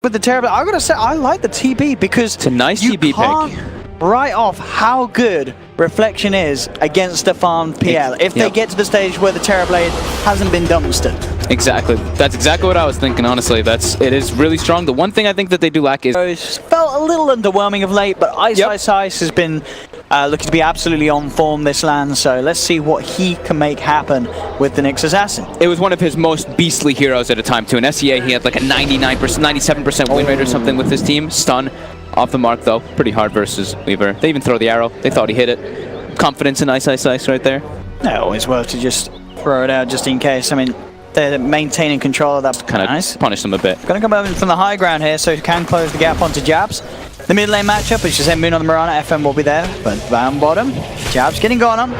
with the terrible, I gotta say, I like the TB because it's a nice you TB can't pick. write off how good Reflection is against a farmed PL if they get to the stage where the Terrorblade hasn't been dumpstered. Exactly. That's exactly what I was thinking, honestly. It is really strong. The one thing I think that they do lack is... It's felt a little underwhelming of late, but Ice has been looking to be absolutely on form this LAN, so let's see what he can make happen with the Nyx Assassin. It was one of his most beastly heroes at a time, too. In SEA, he had like a 99%, 97% win rate or something with his team. Stun. Off the mark, though. Pretty hard versus Weaver. They even throw the arrow. They thought he hit it. Confidence in Ice right there. Yeah, always worth to just throw it out just in case. I mean, they're maintaining control of that. Kind of nice. Punish them a bit. Going to come over from the high ground here, so he can close the gap onto Jabs. The mid lane matchup, as you said, Moon on the Mirana, FM will be there, but down bottom, Jabs getting gone on.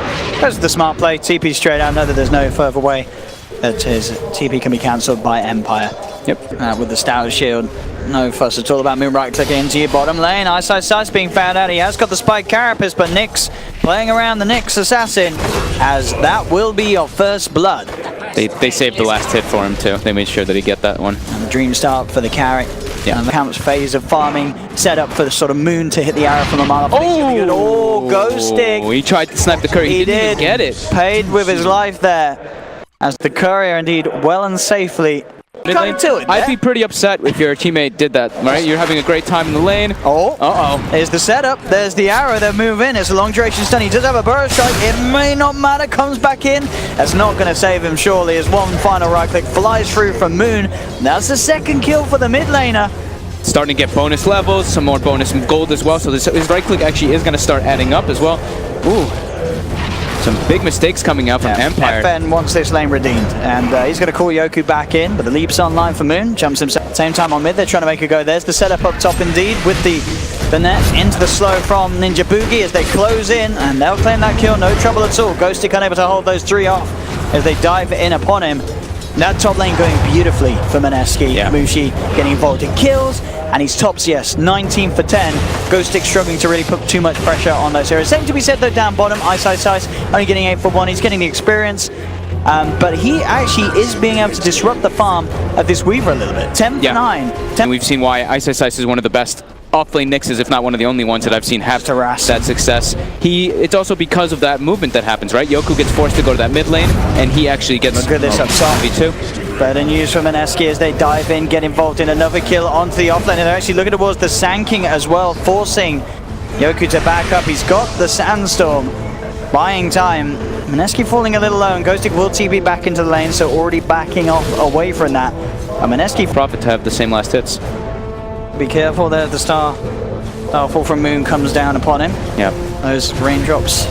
Goes to the smart play, TP straight out, know that there's no further way that his TP can be cancelled by Empire. Yep. With the Stout Shield. No fuss at all about Moon right-clicking into your bottom lane. Ice being found out. He has got the Spike Carapace, but Nyx playing around the Nyx Assassin, as that will be your first blood. They saved the last hit for him, too. They made sure that he get that one. And the Dream Start for the carry. Yeah. And the Camp's phase of farming set up for the sort of Moon to hit the arrow from a mile off. Oh, Ghost Stick. He tried to snipe the courier. He didn't even get it. Paid with his life there, as the courier indeed well and safely I'd be pretty upset if your teammate did that, right? You're having a great time in the lane. There's the setup. There's the arrow. They move in. It's a long duration stun. He does have a burrow strike. It may not matter. Comes back in. That's not going to save him, surely, as one final right click flies through from Moon. That's the second kill for the mid laner. Starting to get bonus levels, some more bonus gold as well. So his right click actually is going to start adding up as well. Ooh. Some big mistakes coming out from Empire. FN wants this lane redeemed, and he's going to call Yoku back in, but the leap's online for Moon. Jumps himself. Same time on mid, they're trying to make a go. There's the setup up top indeed, with the net into the slow from Ninja Boogie as they close in, and they'll claim that kill, no trouble at all. Ghostic unable to hold those three off as they dive in upon him. That top lane going beautifully for Mineski. Mushi getting involved in kills, and he's tops, 19 for 10. Ghostic struggling to really put too much pressure on those areas. Same to be said though down bottom, Ice only getting 8 for 1. He's getting the experience, but he actually is being able to disrupt the farm of this Weaver a little bit. 10 for 9. And we've seen why Ice is one of the best off-lane Nyxes, if not one of the only ones that I've seen have that success. It's also because of that movement that happens, right? Yoku gets forced to go to that mid lane, and he actually gets... Look at this up top. V2. Better news from Mineski as they dive in, get involved in another kill onto the offlane, and they're actually looking towards the Sanking as well, forcing Yoku to back up. He's got the Sandstorm, buying time. Mineski falling a little low, and Ghostic will TP back into the lane, so already backing off away from that. Mineski... Profit to have the same last hits. Be careful there, the Starfall from Moon comes down upon him. Yeah. Those raindrops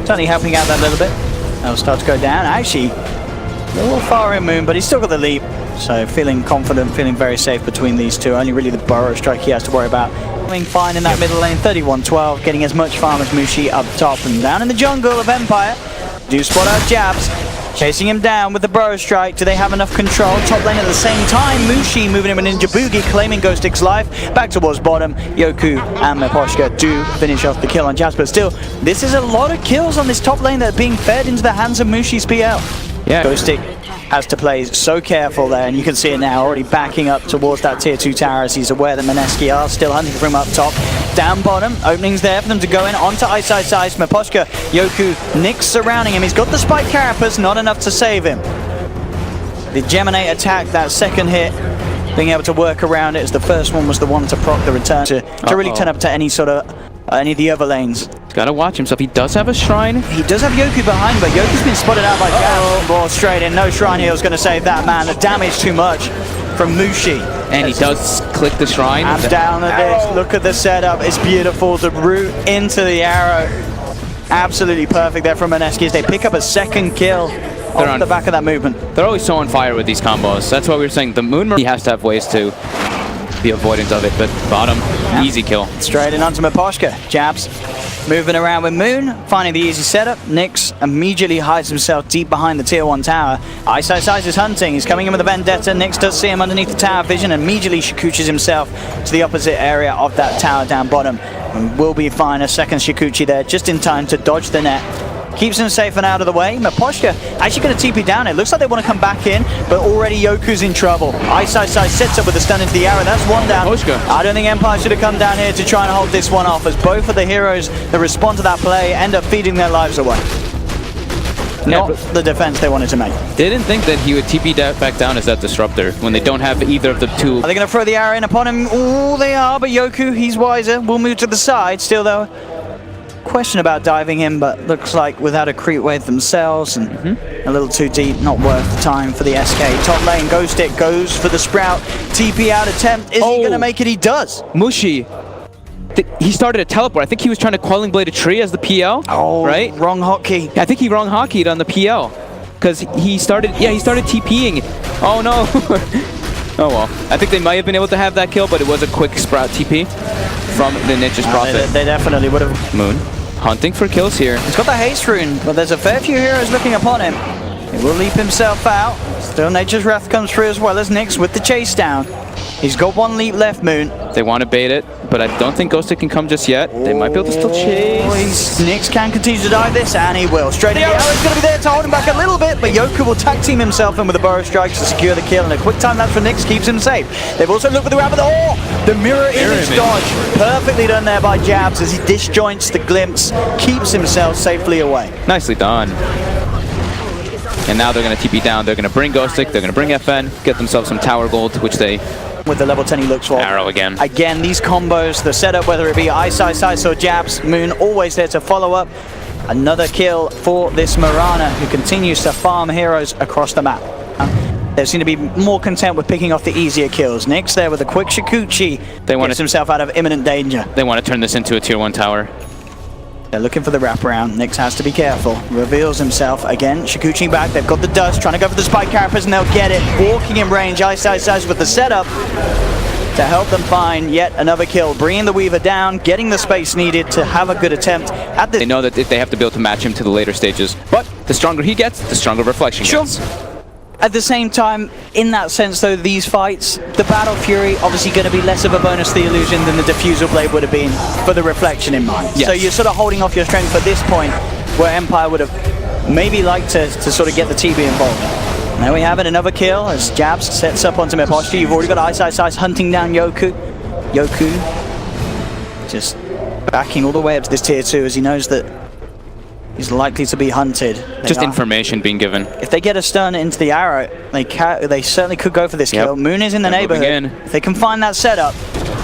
certainly helping out that little bit. They'll start to go down. Actually, a little far in Moon, but he's still got the leap. So feeling confident, feeling very safe between these two. Only really the burrow strike he has to worry about. Doing fine in that middle lane, 31-12, getting as much farm as Mushi up top. And down in the jungle of Empire, do spot out Jabs. Chasing him down with the burrow strike. Do they have enough control? Top lane at the same time. Mushi moving in with Ninja Boogie, claiming Ghostic's life. Back towards bottom. Yoku and Mineski do finish off the kill on Jabs. But still, this is a lot of kills on this top lane that are being fed into the hands of Mushi's PL. Yeah. Ghostic has to play so careful there, and you can see it now, already backing up towards that tier 2 tower as he's aware that Mineski are still hunting for him up top. Down bottom, openings there for them to go in onto Ice. Mineski, Yoku, Nyx surrounding him. He's got the Spike Carapace, not enough to save him. The Geminate attack, that second hit, being able to work around it as the first one was the one to proc the return to really turn up to any sort of any of the other lanes. He's got to watch himself. He does have a shrine. He does have Yoku behind, but Yoku's been spotted out by Jabs. Ball straight in. No shrine here is going to save that man. The damage too much from Mushi. And he does click the shrine. And down at this. Look at the setup. It's beautiful. The route into the arrow. Absolutely perfect there from Mineski as they pick up a second kill off the back of that movement. They're always so on fire with these combos. That's why we were saying the Moon, he has to have ways to be avoidant of it, but bottom, easy kill. Straight in onto Mineski. Jabs moving around with Moon, finding the easy setup. Nyx immediately hides himself deep behind the tier 1 tower. Ice is hunting. He's coming in with a vendetta. Nyx does see him underneath the tower vision and immediately Shikuchis himself to the opposite area of that tower down bottom. And will be fine. A second Shikuchi there just in time to dodge the net. keeps him safe and out of the way. Miposhka actually going to TP down. It looks like they want to come back in, but already Yoku's in trouble. Ice sets up with the stun into the arrow. That's one down. Miposhka. I don't think Empire should have come down here to try and hold this one off, as both of the heroes that respond to that play end up feeding their lives away. Not the defense they wanted to make. They didn't think that he would TP back down as that disruptor when they don't have either of the two. Are they going to throw the arrow in upon him? Oh, they are, but Yoku, he's wiser. Will move to the side. Still, though, question about diving him, but looks like without a creep wave themselves and a little too deep, not worth the time for the SK. Top lane, Ghost Stick goes for the Sprout. TP out attempt. Is he going to make it? He does. Mushi. He started a teleport. I think he was trying to Quelling Blade a tree as the PL. Oh, right? Wrong hotkey. I think he wrong hotkeyed on the PL. Because he started TPing. Oh no. Oh well. I think they might have been able to have that kill, but it was a quick Sprout TP from the Ninja's Prophet. They definitely would have. Moon hunting for kills here. He's got the haste rune, but there's a fair few heroes looking upon him. He will leap himself out. Still Nature's Wrath comes through as well as Nyx with the chase down. He's got one leap left, Moon. They want to bait it, but I don't think Ghost can come just yet. They might be able to still chase. Nyx can continue to dive this, and he will. Straight in the arrow is going to be there to hold him back a little bit, but Yoku will tag team himself in with a Burrow Strike to secure the kill, and a quick time lapse for Nyx keeps him safe. They've also looked for the rabbit. Oh, the mirror image dodge. Perfectly done there by Jabs as he disjoints the glimpse, keeps himself safely away. Nicely done. And now they're going to TP down. They're going to bring Ghost Stick. They're going to bring FN, get themselves some tower gold, which they... With the level 10 he looks for. Arrow again. Again, these combos, the setup, whether it be Ice or Jabs, Moon, always there to follow up. Another kill for this Mirana, who continues to farm heroes across the map. They seem to be more content with picking off the easier kills. Nyx there with a quick Shikuchi. They gets himself out of imminent danger. They want to turn this into a tier 1 tower. They're looking for the wraparound. Nyx has to be careful. Reveals himself again. Shikuchi back. They've got the dust. Trying to go for the spike carapace and they'll get it. Walking in range. Ice with the setup to help them find yet another kill. Bringing the Weaver down. Getting the space needed to have a good attempt at this. They know that they have to be able to match him to the later stages. But the stronger he gets, the stronger Reflection gets. At the same time, in that sense though, these fights, the Battle Fury obviously going to be less of a bonus to the illusion than the Diffusal Blade would have been for the Reflection in mind. Yes. So you're sort of holding off your strength at this point, where Empire would have maybe liked to sort of get the TB involved. Now we have it, another kill as Jabs sets up onto Miposhka. You've already got Ice hunting down Yoku. Yoku just backing all the way up to this tier 2 as he knows that he's likely to be hunted. Just information being given. If they get a stun into the arrow, they certainly could go for this kill. Moon is in the neighborhood. If they can find that setup.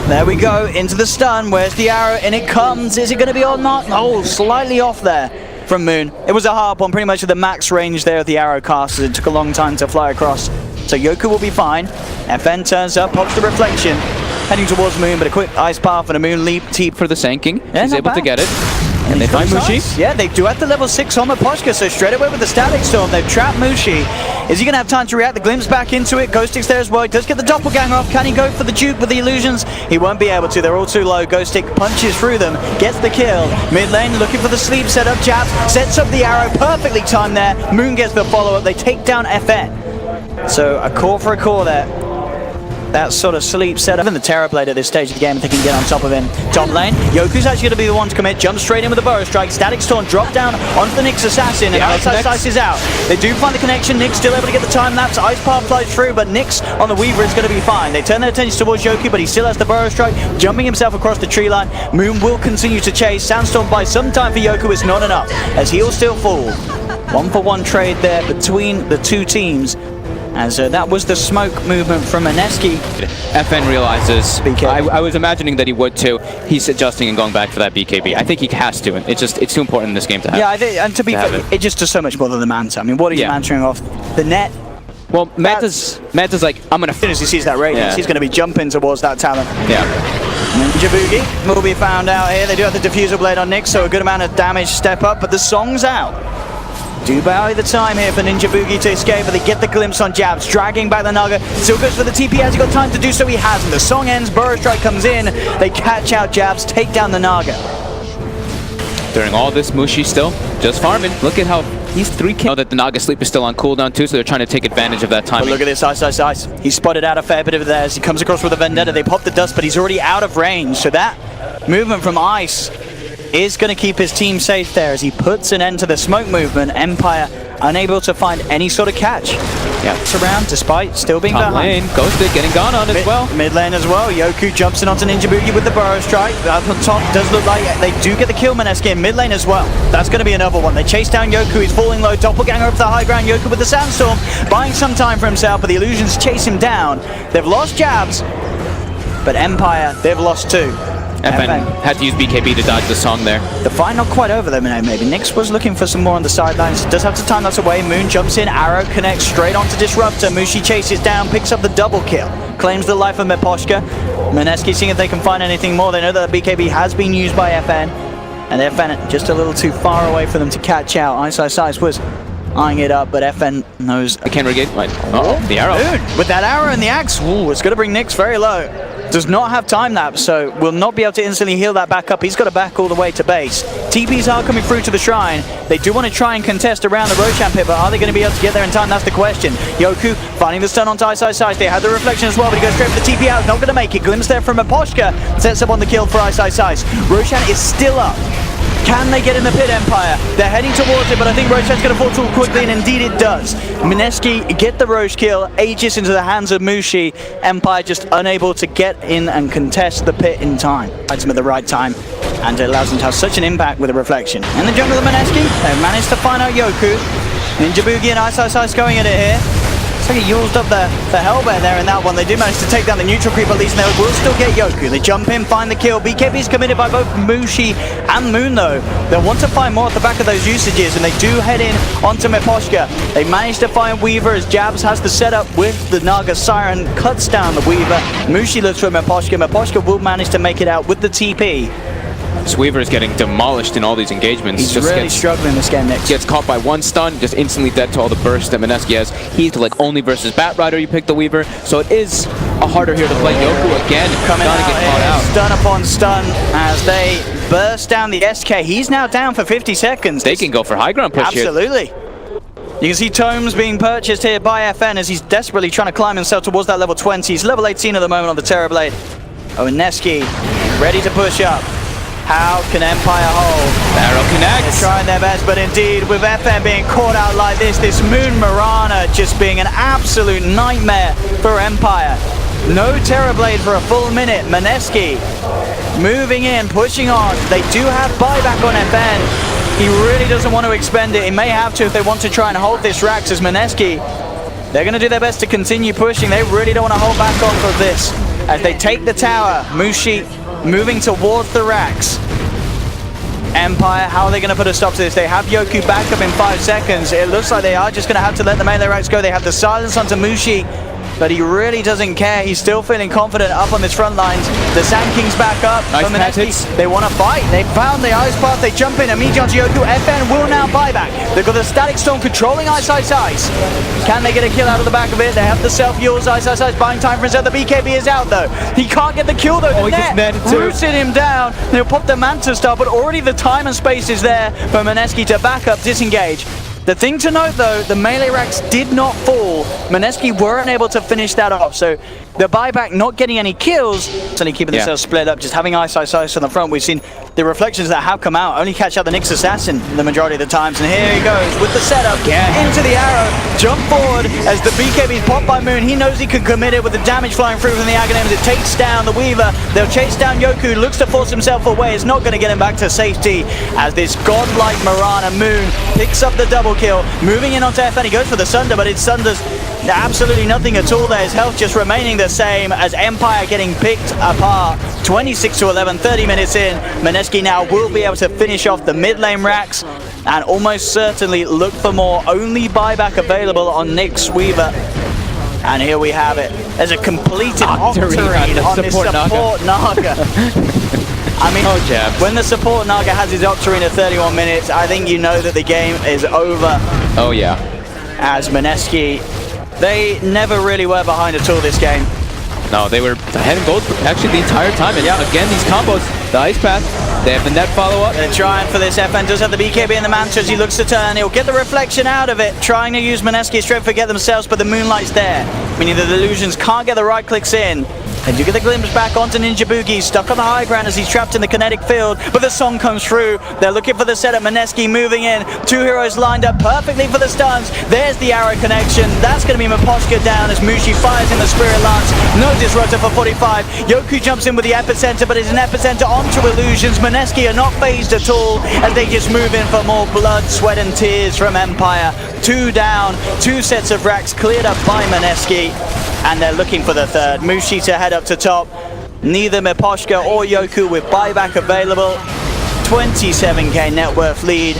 There we go, into the stun. Where's the arrow? And it comes. Is it going to be or not? Oh, slightly off there from Moon. It was a hard one, pretty much at the max range there of the arrow cast. It took a long time to fly across. So Yoku will be fine. FN turns up, pops the Reflection, heading towards Moon, but a quick ice path and a Moon leap. Teep for the Sanking. Yeah, he's able to get it. And they find Mushi. Yeah, they do at the level 6 on Miposhka, so straight away with the Static Storm, they've trapped Mushi. Is he going to have time to react? The glimpse back into it. Ghost Stick's there as well. He does get the Doppelganger off. Can he go for the dupe with the illusions? He won't be able to. They're all too low. Ghost Stick punches through them, gets the kill. Mid lane looking for the sleep setup. Jabs sets up the arrow. Perfectly timed there. Moon gets the follow-up. They take down FN. So a core for a core there. That sort of sleep setup. Even the Terror Blade at this stage of the game, if they can get on top of him. Top lane, Yoku's actually going to be the one to commit. Jump straight in with a Burrow Strike. Static Storm drop down onto the Nyx Assassin, and Ice is out. They do find the connection. Nyx still able to get the time lapse. Ice Path flies through, but Nyx on the Weaver is going to be fine. They turn their attention towards Yoku, but he still has the Burrow Strike, jumping himself across the tree line. Moon will continue to chase. Sandstorm buys some time for Yoku. It's not enough, as he'll still fall. 1-for-1 trade there between the two teams. As that was the smoke movement from Mineski. FN realizes, I was imagining that he would too. He's adjusting and going back for that BKB. I think he has to. It's too important in this game to have. Yeah, I think, and to be fair, it just does so much more than the Manta. I mean, what are you mantering off? The net? Well, Manta's like, I'm going to... As soon as he sees that radiance, he's going to be jumping towards that talent. Yeah. Ninja Boogie will be found out here. They do have the Diffusal Blade on Nyx, so a good amount of damage step up, but the song's out. Do buy the time here for Ninja Boogie to escape, but they get the glimpse on Jabs, dragging back the Naga. Still goes for the TP. Has he got time to do so? He hasn't. The song ends, Burrow Strike comes in. They catch out Jabs, take down the Naga. During all this, Mushi still just farming. Look at how he's 3 kills. Know that the Naga sleep is still on cooldown too, so they're trying to take advantage of that timing. But look at this, Ice. He spotted out a fair bit of theirs. He comes across with a Vendetta. They pop the dust, but he's already out of range. So that movement from Ice is going to keep his team safe there as he puts an end to the smoke movement. Empire unable to find any sort of catch. Yeah, it's around despite still being Top behind. lane, Ghosted getting gone on as well. Mid lane as well. Yoku jumps in onto Ninja Boogie with the Burrow Strike. Up on top does look like they do get the kill. Mineski in mid lane as well. That's going to be another one. They chase down Yoku. He's falling low. Doppelganger up to the high ground. Yoku with the Sandstorm, buying some time for himself, but the illusions chase him down. They've lost jabs, but Empire, they've lost two. FN had to use BKB to dodge the song there. The fight not quite over though, maybe. Nyx was looking for some more on the sidelines. Does have to time that away. Moon jumps in, arrow connects straight onto Disruptor. Mushi chases down, picks up the double kill. Claims the life of Mineski. Mineski seeing if they can find anything more. They know that the BKB has been used by FN. And FN just a little too far away for them to catch out. Ice was eyeing it up, but FN knows. They can't regate. Oh, the arrow. Moon with that arrow and the axe. Ooh, it's going to bring Nyx very low. Does not have time lapse, so will not be able to instantly heal that back up. He's got to back all the way to base. TPs are coming through to the shrine. They do want to try and contest around the Roshan pit, but are they going to be able to get there in time? That's the question. Yoku finding the stun onto Ice. They had the reflection as well, but he goes straight for the TP out. Not going to make it. Glimpse there from Aposhka. Sets up on the kill for Ice. Roshan is still up. Can they get in the pit, Empire? They're heading towards it, but I think Roshan's going to fall too quickly, and indeed it does. Mineski get the Roche kill, Aegis into the hands of Mushi. Empire just unable to get in and contest the pit in time. Finds him at the right time, and it allows them to have such an impact with the reflection. In the jungle of Mineski, they've managed to find out Yoku. Ninja Boogie and Ice going at it here. It's like he used up the Hellbear there in that one. They do manage to take down the neutral creep at least, and they will still get Yoku. They jump in, find the kill. BKB's committed by both Mushi and Moon though. They'll want to find more at the back of those usages, and they do head in onto Mineski. They manage to find Weaver as Jabs has the setup with the Naga Siren, cuts down the Weaver. Mushi looks for Mineski. Mineski will manage to make it out with the TP. This Weaver is getting demolished in all these engagements. He's just really struggling this game, Nyx. Gets caught by one stun, just instantly dead to all the bursts that Mineski has. He's like only versus Batrider you pick the Weaver, so it is a harder here to play. Yoku again coming out, get caught out. Stun upon stun as they burst down the SK. He's now down for 50 seconds. They can go for high ground push here. Absolutely. You can see Tomes being purchased here by FN as he's desperately trying to climb himself towards that level 20. He's level 18 at the moment on the Terrorblade. Oh, and Mineski ready to push up. How can Empire hold? Arrow connects. They're trying their best, but indeed, with FN being caught out like this Moon Mirana just being an absolute nightmare for Empire. No Terrorblade for a full minute. Mineski moving in, pushing on. They do have buyback on FN. He really doesn't want to expend it. He may have to if they want to try and hold this Rax as Mineski. They're going to do their best to continue pushing. They really don't want to hold back off of this. As they take the tower, Mushi moving towards the Rax. Empire, how are they going to put a stop to this? They have Yoku back up in 5 seconds. It looks like they are just going to have to let the melee Rax go. They have the silence onto Mushi, but he really doesn't care. He's still feeling confident up on his front lines. The Sand King's back up. Nice they want to fight. They found the Ice Path. They jump in. Immediately onto Yoku. FN will now buy back. They've got the Static Storm controlling Ice. Can they get a kill out of the back of it? They have the self-use. Ice buying time for himself. The BKB is out though. He can't get the kill though. Oh, he gets netted too. Rooted him down. They'll pop the Manta Star, but already the time and space is there for Mineski to back up, disengage. The thing to note though, the melee racks did not fall. Mineski weren't able to finish that off, so the buyback not getting any kills, certainly keeping themselves split up, just having Ice on the front. We've seen the reflections that have come out only catch out the Nyx Assassin the majority of the times, and here he goes with the setup, into the arrow, jump forward as the BKB is popped by Moon. He knows he can commit it with the damage flying through from the Aghanims. It takes down the Weaver. They'll chase down Yoku, looks to force himself away. It's not going to get him back to safety as this godlike Mirana Moon picks up the double kill, moving in onto FN. He goes for the Sunder, but it Sunders absolutely nothing at all there. His health just remaining the same as Empire getting picked apart. 26-11, 30 minutes in. Mineski now will be able to finish off the mid lane racks and almost certainly look for more. Only buyback available on Nyx Weaver. And here we have it. There's a completed Octarine on this support Naga. I mean, when the support Naga has his Octarine at 31 minutes, I think you know that the game is over. Oh yeah. As Mineski, they never really were behind at all this game. No, they were ahead in gold actually the entire time. And again, these combos, the Ice Path, they have the net follow-up. They're trying for this. FN does have the BKB and the Manta as he looks to turn. He'll get the reflection out of it, trying to use Mineski's strength to get themselves, but the Moonlight's there, meaning that the illusions can't get the right clicks in. And you get the glimpse back onto Ninja Boogie, stuck on the high ground as he's trapped in the kinetic field, but the song comes through. They're looking for the setup. Mineski moving in. Two heroes lined up perfectly for the stuns. There's the arrow connection. That's going to be Miposhka down as Mushi fires in the Spirit Lance. No disruptor for 45. Yoku jumps in with the epicenter, but it's an epicenter onto illusions. Mineski are not phased at all as they just move in for more blood, sweat, and tears from Empire. 2 down, 2 sets of racks cleared up by Mineski, and they're looking for the third. Mushi to head up to top. Neither Miposhka or Yoku with buyback available. 27k net worth lead.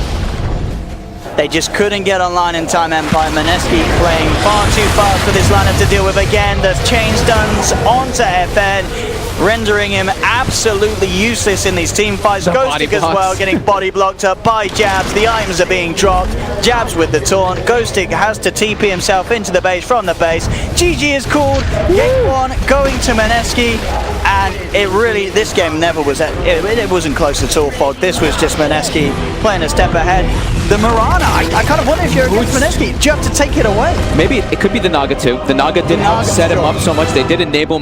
They just couldn't get online in time, Empire. Mineski playing far too fast for this lineup to deal with. Again, the chain stuns onto FN, rendering him absolutely useless in these team fights. Ghostic as well, getting body blocked up by Jabs. The items are being dropped. Jabs with the taunt. Ghostic has to TP himself into the base from the base. GG is called. Game 1 going to Mineski. And it really, this game never was, it wasn't close at all, Fog. This was just Mineski playing a step ahead. The Mirana, I kind of wonder if you're against Mineski, do you have to take it away? Maybe it could be the Naga too. The Naga didn't set him up so much. They did enable